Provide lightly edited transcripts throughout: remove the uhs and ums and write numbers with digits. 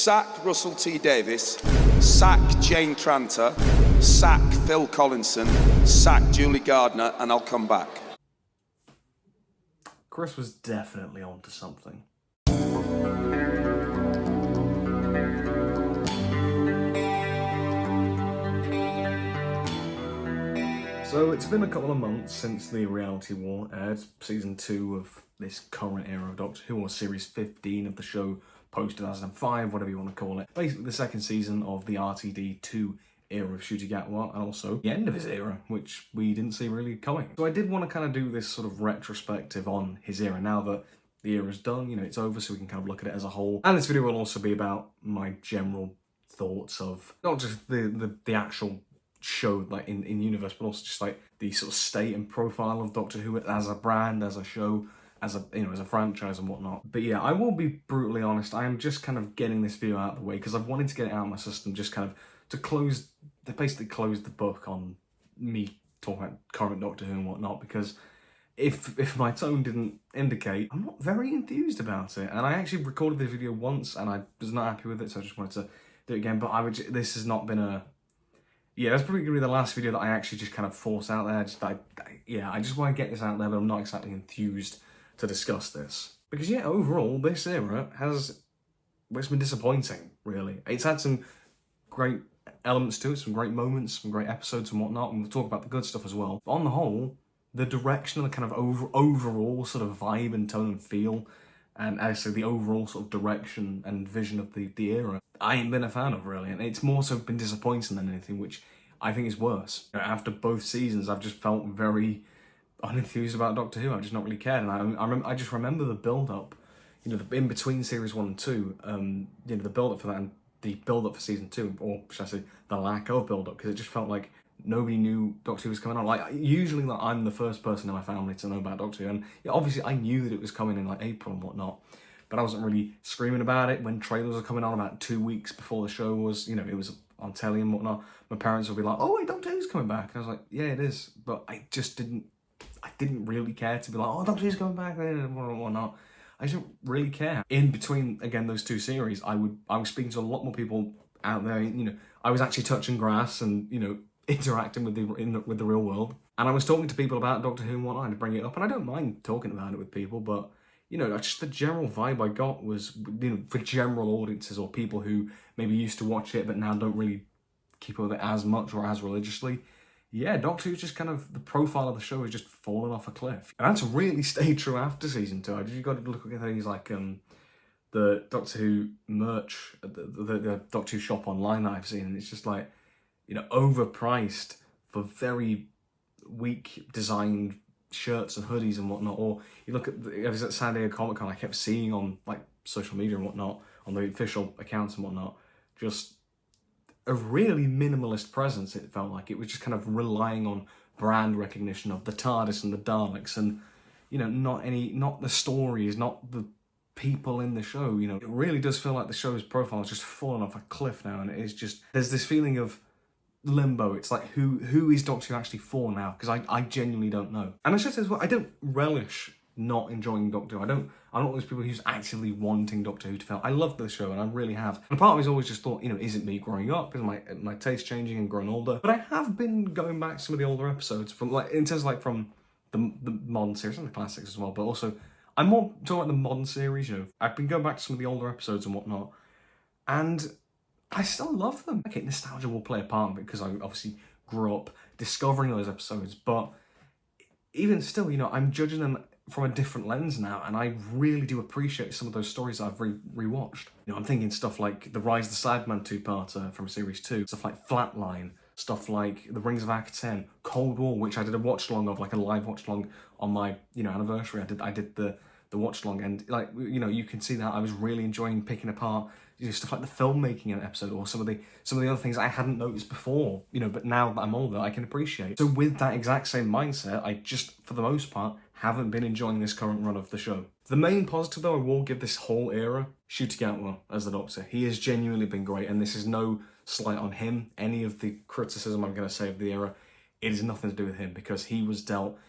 sack Russell T Davies, sack Jane Tranter, sack Phil Collinson, sack Julie Gardner, and I'll come back. Chris was definitely onto something. So it's been a couple of months since the Reality War aired, season 2 of this current era of Doctor Who, or series 15 of the show, post-2005, whatever you want to call it. Basically the second season of the RTD2 era of Ncuti Gatwa, and also the end of his era, which we didn't see really coming. So I did want to kind of do this sort of retrospective on his era now that the era's done, you know, it's over, so we can kind of look at it as a whole. And this video will also be about my general thoughts of not just the actual show like in universe, but also just like the sort of state and profile of Doctor Who as a brand, as a show, as a, you know, as a franchise and whatnot. But yeah, I will be brutally honest, I am just kind of getting this video out of the way because I've wanted to get it out of my system, just kind of to basically close the book on me talking about current Doctor Who and whatnot, because if my tone didn't indicate, I'm not very enthused about it. And I actually recorded this video once and I was not happy with it, so I just wanted to do it again. But this has not been a, yeah, that's probably going to be the last video that I actually just kind of force out there. I just want to get this out there, but I'm not exactly enthused to discuss this. Because yeah, overall, this era it's been disappointing, really. It's had some great elements to it, some great moments, some great episodes and whatnot, and we'll talk about the good stuff as well. But on the whole, the direction and the kind of overall sort of vibe and tone and feel, and actually the overall sort of direction and vision of the era, I ain't been a fan of, really. And it's more so been disappointing than anything, which I think is worse. After both seasons, I've just felt very unenthused about Doctor Who. I've just not really cared. And I just remember the build-up, you know, in between series 1 and 2, you know, the build-up for that and the build-up for season 2, or should I say, the lack of build-up, because it just felt like nobody knew Doctor Who was coming on. Like, usually like, I'm the first person in my family to know about Doctor Who, and yeah, obviously I knew that it was coming in like April and whatnot, but I wasn't really screaming about it when trailers were coming on about 2 weeks before the show was, you know, it was on telly and whatnot. My parents would be like, oh wait, Doctor Who's coming back. And I was like, yeah, it is. But I didn't really care to be like, oh, Doctor Who's coming back and whatnot. I didn't really care. In between, again, those two series, I was speaking to a lot more people out there, you know, I was actually touching grass and, you know, interacting with the real world. And I was talking to people about Doctor Who and whatnot, and bring it up, and I don't mind talking about it with people, but, you know, just the general vibe I got was, you know, for general audiences or people who maybe used to watch it but now don't really keep up with it as much or as religiously. Yeah, Doctor Who's just kind of, the profile of the show is just fallen off a cliff. And that's really stayed true after season 2. You've got to look at things like the Doctor Who merch, the Doctor Who shop online that I've seen, and it's just like, you know, overpriced for very weak designed shirts and hoodies and whatnot. Or you look at, I was at San Diego Comic Con, I kept seeing on like social media and whatnot, on the official accounts and whatnot, just a really minimalist presence. It felt like it was just kind of relying on brand recognition of the TARDIS and the Daleks, and, you know, not the stories, not the people in the show. You know, it really does feel like the show's profile has just fallen off a cliff now, and it is just, there's this feeling of limbo. It's like, who is Doctor Who actually for now? Because I genuinely don't know. And I should say as well, I don't relish not enjoying Doctor Who. I'm not one of those people who's actively wanting Doctor Who to fail. I love the show, and I really have. And part of me's always just thought, you know, is it me growing up? Is my taste changing and growing older? But I have been going back to some of the older episodes, from like, in terms of like from the modern series and the classics as well, but also I'm more talking about the modern series. You know, I've been going back to some of the older episodes and whatnot, and I still love them. Okay, nostalgia will play a part of it because I obviously grew up discovering those episodes, but even still, you know, I'm judging them from a different lens now, and I really do appreciate some of those stories that I've rewatched. You know, I'm thinking stuff like the Rise of the Cyberman 2-parter from series 2, stuff like Flatline, stuff like the Rings of Akaten, Cold War, which I did a watch-along of, like a live watch-along on my, you know, anniversary. I did the watch-along, and like, you know, you can see that I was really enjoying picking apart, you know, stuff like the filmmaking in an episode, or some of the other things I hadn't noticed before, you know, but now that I'm older, I can appreciate. So with that exact same mindset, I just, for the most part, haven't been enjoying this current run of the show. The main positive, though, I will give this whole era, Ncuti Gatwa as the Doctor. He has genuinely been great, and this is no slight on him. Any of the criticism I'm going to say of the era, it has nothing to do with him, because he was dealt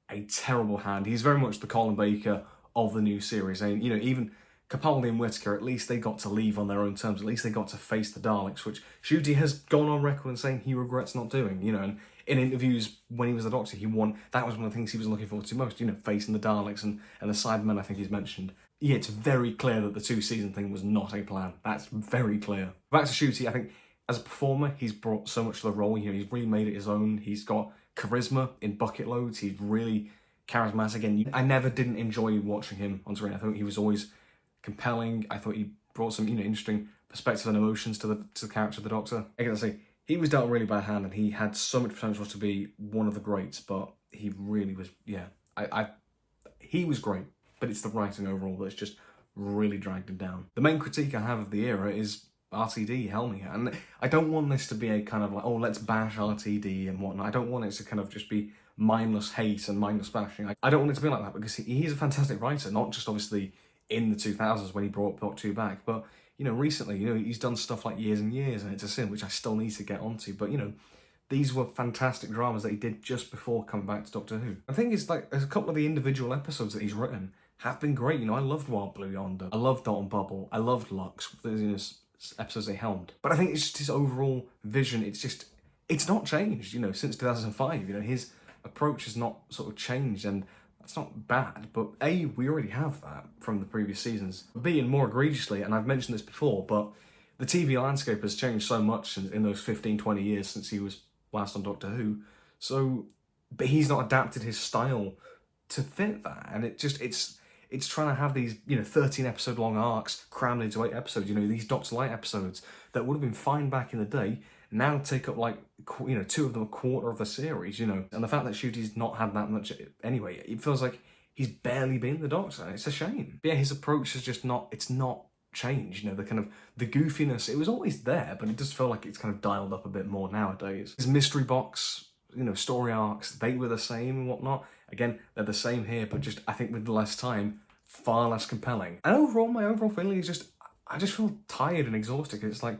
a terrible hand. He's very much the Colin Baker of the new series, and, you know, even Capaldi and Whittaker, at least they got to leave on their own terms. At least they got to face the Daleks, which Ncuti has gone on record and saying he regrets not doing. You know, and in interviews when he was the Doctor, that was one of the things he was looking forward to most. You know, facing the Daleks and the Cybermen. I think he's mentioned. Yeah, it's very clear that the 2-season thing was not a plan. That's very clear. Back to Ncuti, I think as a performer, he's brought so much to the role. You know, he's really made it his own. He's got charisma in bucket loads. He's really charismatic, and I never didn't enjoy watching him on screen. I thought he was always compelling. I thought he brought some, interesting perspective and emotions to the character of the Doctor. I gotta say, he was dealt really by hand, and he had so much potential to be one of the greats, but he really was, he was great, but it's the writing overall that's just really dragged him down. The main critique I have of the era is RTD, Helmier, and I don't want this to be a kind of like, oh, let's bash RTD and whatnot. I don't want it to kind of just be mindless hate and mindless bashing. I don't want it to be like that, because he's a fantastic writer, not just obviously in the 2000s when he brought Doctor Who back, but recently, he's done stuff like Years and Years and It's a Sin, which I still need to get onto, but these were fantastic dramas that he did just before coming back to Doctor Who. I think it's like, there's a couple of the individual episodes that he's written have been great. I loved Wild Blue Yonder, I loved Dot and Bubble, I loved Lux, episodes they helmed. But I think it's just his overall vision, it's not changed, since 2005. His approach has not sort of changed, and that's not bad, but A, we already have that from the previous seasons. B, and more egregiously, and I've mentioned this before, but the TV landscape has changed so much in those 15, 20 years since he was last on Doctor Who. But he's not adapted his style to fit that, and it's trying to have these, 13 episode long arcs crammed into 8 episodes, these Doctor Light episodes that would have been fine back in the day, now take up like, 2 of them, a quarter of the series, and the fact that Ncuti's not had that much anyway, it feels like he's barely been the Doctor, and it's a shame. But yeah, his approach is just not changed, the goofiness, it was always there, but it does feel like it's kind of dialed up a bit more nowadays. His mystery box, story arcs, they were the same and whatnot. Again, they're the same here, but just, I think with less time, far less compelling. And overall, my overall feeling is I just feel tired and exhausted. It's like,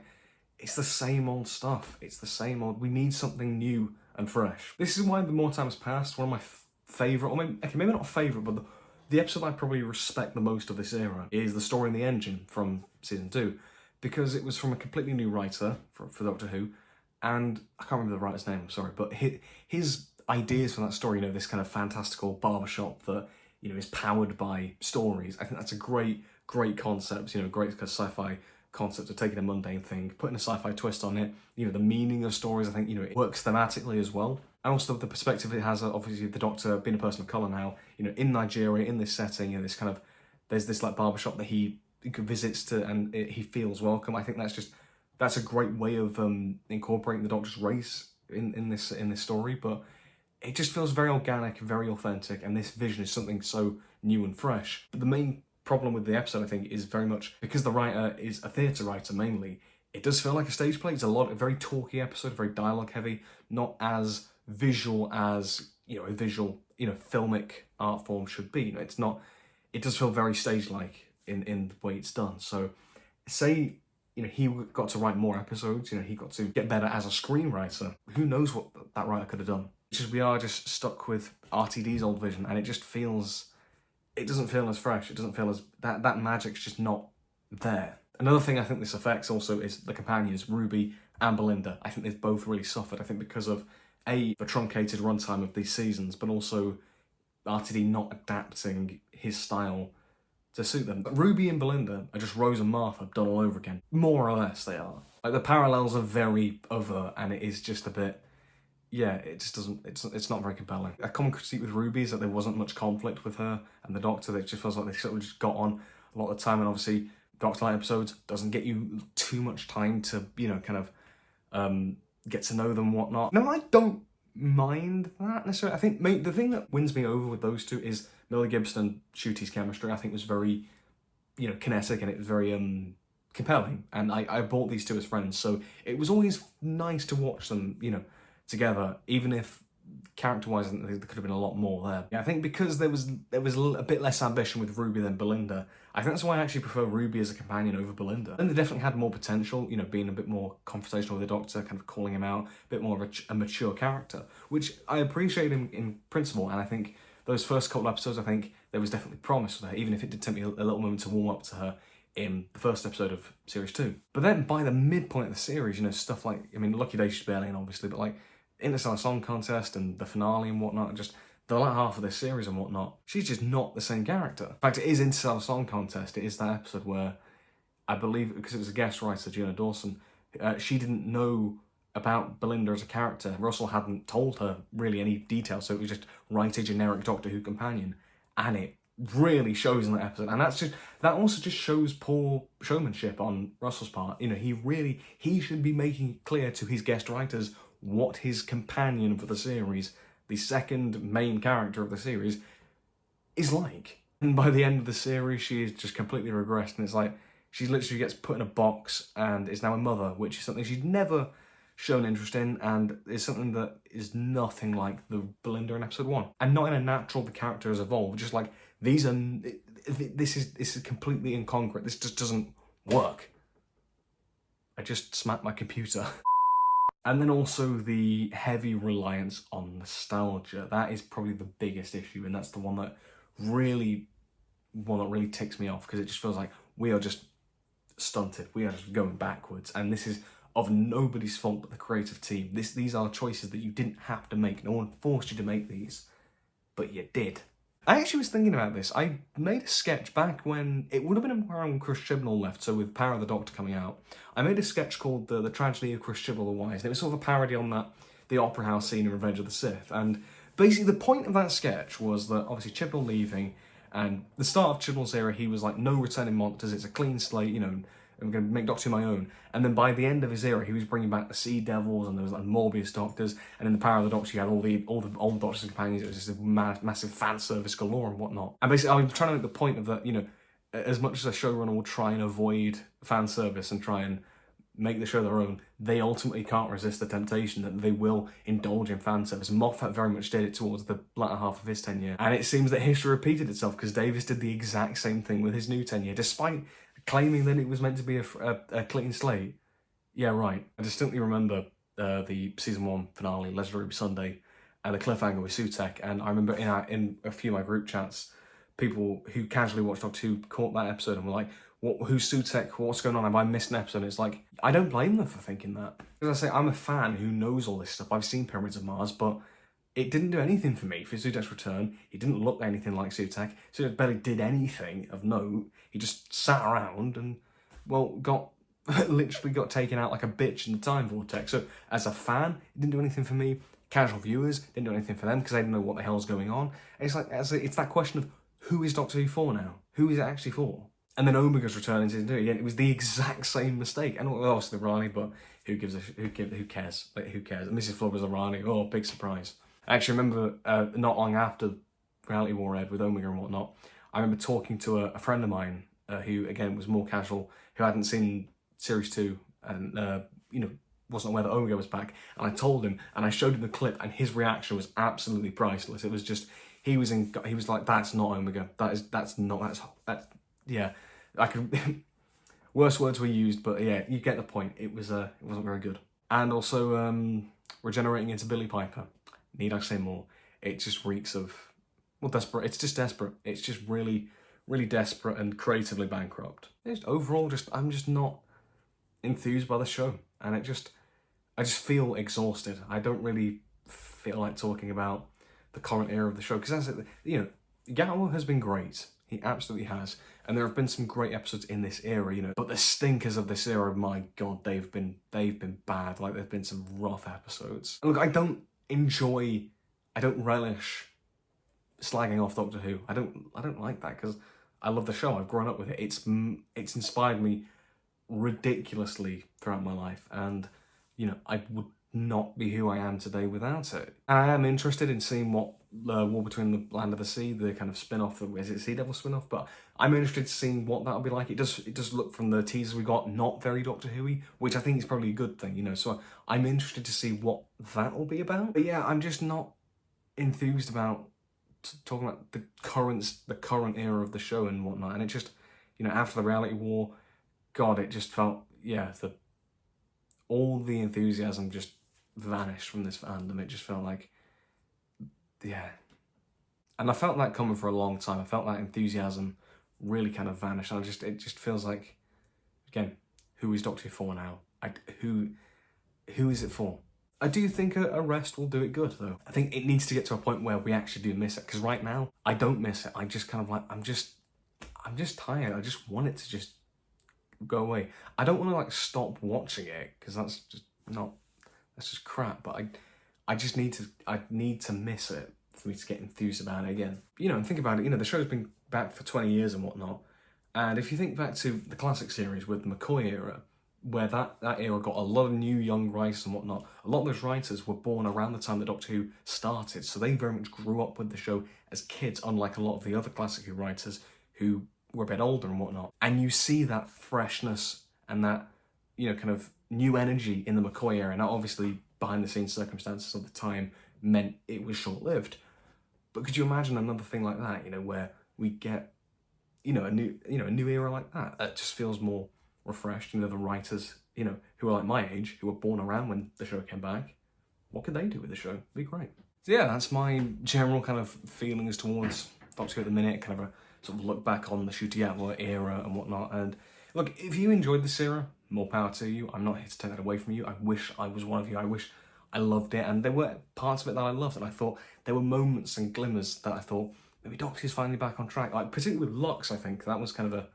it's the same old stuff. It's the same old, we need something new and fresh. This is why the more time has passed, one of my favourite, or maybe not favourite, but the episode I probably respect the most of this era is The Story in the Engine from season 2, because it was from a completely new writer for Doctor Who, and I can't remember the writer's name, I'm sorry, but his ideas for that story, this kind of fantastical barbershop that, is powered by stories. I think that's a great concept, great kind of sci-fi concept of taking a mundane thing, putting a sci-fi twist on it, the meaning of stories, I think, it works thematically as well. And also the perspective it has, obviously the Doctor being a person of colour now, in Nigeria, in this setting, this kind of, there's this like barbershop that he visits to, and he feels welcome. I think that's a great way of incorporating the Doctor's race in this story, but it just feels very organic, very authentic, and this vision is something so new and fresh. But the main problem with the episode, I think, is very much because the writer is a theatre writer mainly, it does feel like a stage play. It's a very talky episode, very dialogue heavy, not as visual as, a visual, filmic art form should be. It does feel very stage-like in the way it's done. So say, he got to write more episodes, he got to get better as a screenwriter. Who knows what that writer could have done? It's just, we are just stuck with RTD's old vision, and it just feels, it doesn't feel as fresh. It doesn't feel as, that magic's just not there. Another thing I think this affects also is the companions, Ruby and Belinda. I think they've both really suffered. I think because of, A, the truncated runtime of these seasons, but also RTD not adapting his style to suit them. But Ruby and Belinda are just Rose and Martha done all over again. More or less they are. Like, the parallels are very overt, and it is just a bit, it just doesn't, it's not very compelling. A common critique with Ruby is that there wasn't much conflict with her and the Doctor. It just feels like they sort of just got on a lot of the time, and obviously Doctor Light episodes doesn't get you too much time to, get to know them and whatnot. No, I don't mind that necessarily. I think the thing that wins me over with those two is Miller Gibson and Ncuti's chemistry. I think was very, kinetic, and it was very compelling. And I bought these two as friends, so it was always nice to watch them, together, even if character-wise, I think there could have been a lot more there. Yeah, I think because there was a bit less ambition with Ruby than Belinda, I think that's why I actually prefer Ruby as a companion over Belinda. And they definitely had more potential, being a bit more confrontational with the Doctor, kind of calling him out, a bit more of a mature character, which I appreciate in principle, and I think those first couple of episodes, I think there was definitely promise with her, even if it did take me a little moment to warm up to her in the first episode of series 2. But then by the midpoint of the series, you know, stuff like, I mean, Lucky Day she's barely in, obviously, but like Interstellar Song Contest and the finale and whatnot, just the latter half of this series and whatnot, she's just not the same character. In fact, it is Interstellar Song Contest. It is that episode where, I believe, because it was a guest writer, Gina Dawson, she didn't know about Belinda as a character. Russell hadn't told her really any details, so it was just write a generic Doctor Who companion, and it really shows in that episode. And that also just shows poor showmanship on Russell's part. You know, he should be making it clear to his guest writers what his companion for the series, the second main character of the series, is like. And by the end of the series, she is just completely regressed, and it's like she literally gets put in a box and is now a mother, which is something she's never shown interest in, and is something that is nothing like the Belinda in episode 1. And not in a natural, the character has evolved, just like, this is completely incongruent. This just doesn't work. I just smacked my computer. And then also the heavy reliance on nostalgia. That is probably the biggest issue, and that's the one that really ticks me off, because it just feels like we are just stunted. We are just going backwards, and this is of nobody's fault but the creative team. These are choices that you didn't have to make. No one forced you to make these, but you did. I actually was thinking about this. I made a sketch back when it would have been around Chris Chibnall left, so with Power of the Doctor coming out. I made a sketch called The Tragedy of Chris Chibnall the Wise, and it was sort of a parody on the Opera House scene in Revenge of the Sith. And basically the point of that sketch was that obviously Chibnall leaving, and the start of Chibnall's era, he was like, no returning monsters, it's a clean slate, you know, I'm going to make Doctor Who my own. And then by the end of his era, he was bringing back the Sea Devils, and there was like Morbius Doctors, and in the Power of the Doctor, you had all the old Doctors and companions. It was just a massive fan service galore and whatnot. And basically, I'm trying to make the point of that, you know, as much as a showrunner will try and avoid fan service and try and make the show their own, they ultimately can't resist the temptation that they will indulge in fan service. Moffat very much did it towards the latter half of his tenure, and it seems that history repeated itself, because Davis did the exact same thing with his new tenure, despite claiming that it was meant to be a clean slate. Yeah, right. I distinctly remember the season 1 finale, Legendary Sunday, and the cliffhanger with Sutek, and I remember in a few of my group chats, people who casually watched Doctor Who caught that episode and were like, who's Sutek? What's going on? Have I missed an episode? And it's like, I don't blame them for thinking that. As I say, I'm a fan who knows all this stuff. I've seen Pyramids of Mars, but it didn't do anything for me for Sutek's return. He didn't look anything like Sutek. Sutek barely did anything of note. He just sat around and, well, literally got taken out like a bitch in the time vortex. So as a fan, it didn't do anything for me. Casual viewers, didn't do anything for them because they didn't know what the hell's going on. And it's like, it's that question of, who is Doctor Who for now? Who is it actually for? And then Omega's return in season 2, again, it was the exact same mistake. And obviously Rani, but who cares? Like, who cares? And Mrs. Flood was a Rani. Oh, big surprise. I actually remember not long after Reality War aired with Omega and whatnot, I remember talking to a friend of mine who, again, was more casual, who hadn't seen Series 2 and, you know, wasn't aware that Omega was back. And I told him, and I showed him the clip, and his reaction was absolutely priceless. It was just, he was like, that's not Omega. Yeah. I could, worse words were used, but yeah, you get the point. It wasn't very good. And also, regenerating into Billy Piper. Need I say more? It just reeks of, well, desperate. It's just desperate. It's just really, really desperate and creatively bankrupt. Overall, I'm just not enthused by the show, and I just feel exhausted. I don't really feel like talking about the current era of the show, because that's it. You know, Gatwa has been great. He absolutely has, and there have been some great episodes in this era, you know. But the stinkers of this era, my God, they've been bad. Like, there've been some rough episodes. Look, I don't relish slagging off Doctor Who. I don't like that, because I love the show. I've grown up with it. It's inspired me ridiculously throughout my life, and you know, I would not be who I am today without it. I am interested in seeing what War Between the Land and the Sea, the kind of spin-off, is it Sea Devil spin-off? But I'm interested to see what that'll be like. It does look, from the teasers we got, not very Doctor Who-y, which I think is probably a good thing, you know. So I'm interested to see what that will be about. But yeah, I'm just not enthused about talking about the current era of the show and whatnot. And it just, you know, after the Reality War, God, it just felt, yeah, all the enthusiasm just vanished from this fandom. It just felt like, yeah, And I felt that coming for a long time. I felt that enthusiasm really kind of vanish. And it just feels like, again, who is Doctor Who for now? Who is it for? I do think a rest will do it good, though. I think it needs to get to a point where we actually do miss it, because right now I don't miss it. I just kind of like I'm just tired. I just want it to just go away. I don't want to like stop watching it, because that's just crap. But I need to miss it for me to get enthused about it again. You know, and think about it. You know, the show's been back for 20 years and whatnot. And if you think back to the classic series with the McCoy era, where that era got a lot of new young writers and whatnot, a lot of those writers were born around the time that Doctor Who started, so they very much grew up with the show as kids, unlike a lot of the other classic Who writers who were a bit older and whatnot. And you see that freshness and that, you know, kind of new energy in the McCoy era. Now, obviously, behind the scenes circumstances of the time meant it was short-lived. But could you imagine another thing like that, you know, where we get, a new era like that? That just feels more refreshed. You know, the writers, you know, who are like my age, who were born around when the show came back, what could they do with the show? It'd be great. So yeah, that's my general kind of feelings towards Doctor Who at the minute, kind of a sort of look back on the Ncuti Gatwa era and whatnot. And look, if you enjoyed this era, more power to you. I'm not here to take that away from you. I wish I was one of you. I wish I loved it, and there were parts of it that I loved, and I thought there were moments and glimmers that I thought maybe Doctor Who's finally back on track. Like particularly with Lux, I think that was kind of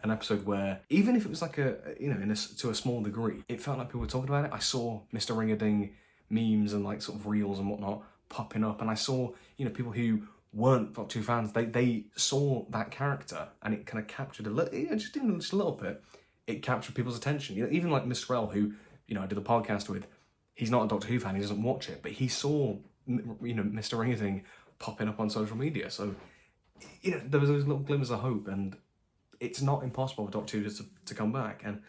an episode where, even if it was like to a small degree, it felt like people were talking about it. I saw Mr. Ring-a-Ding memes and like sort of reels and whatnot popping up, and I saw, you know, people who weren't Doctor Who fans, they saw that character, and it kind of captured a little, just a little bit. It captured people's attention. You know, even like Mr. L, who, you know, I did a podcast with. He's not a Doctor Who fan, he doesn't watch it, but he saw, you know, Mr. Ring-a-Ding popping up on social media. So, you know, there was those little glimmers of hope, and it's not impossible for Doctor Who to come back, and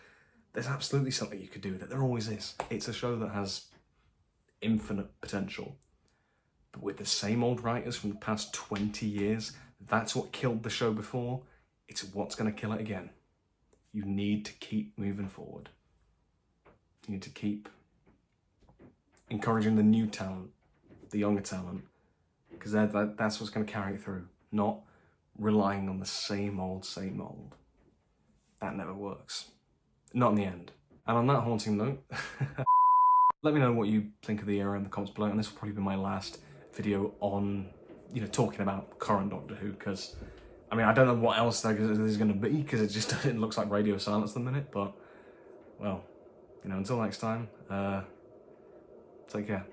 there's absolutely something you could do with it. There always is. It's a show that has infinite potential, but with the same old writers from the past 20 years, that's what killed the show before. It's what's going to kill it again. You need to keep moving forward. You need to keep encouraging the new talent, the younger talent, because that's what's going to carry it through, not relying on the same old. That never works. Not in the end. And on that haunting note, let me know what you think of the era in the comments below, and this will probably be my last video on, you know, talking about current Doctor Who, because, I mean, I don't know what else there's going to be, because it looks like radio silence at the minute, but, well, you know, until next time, take care.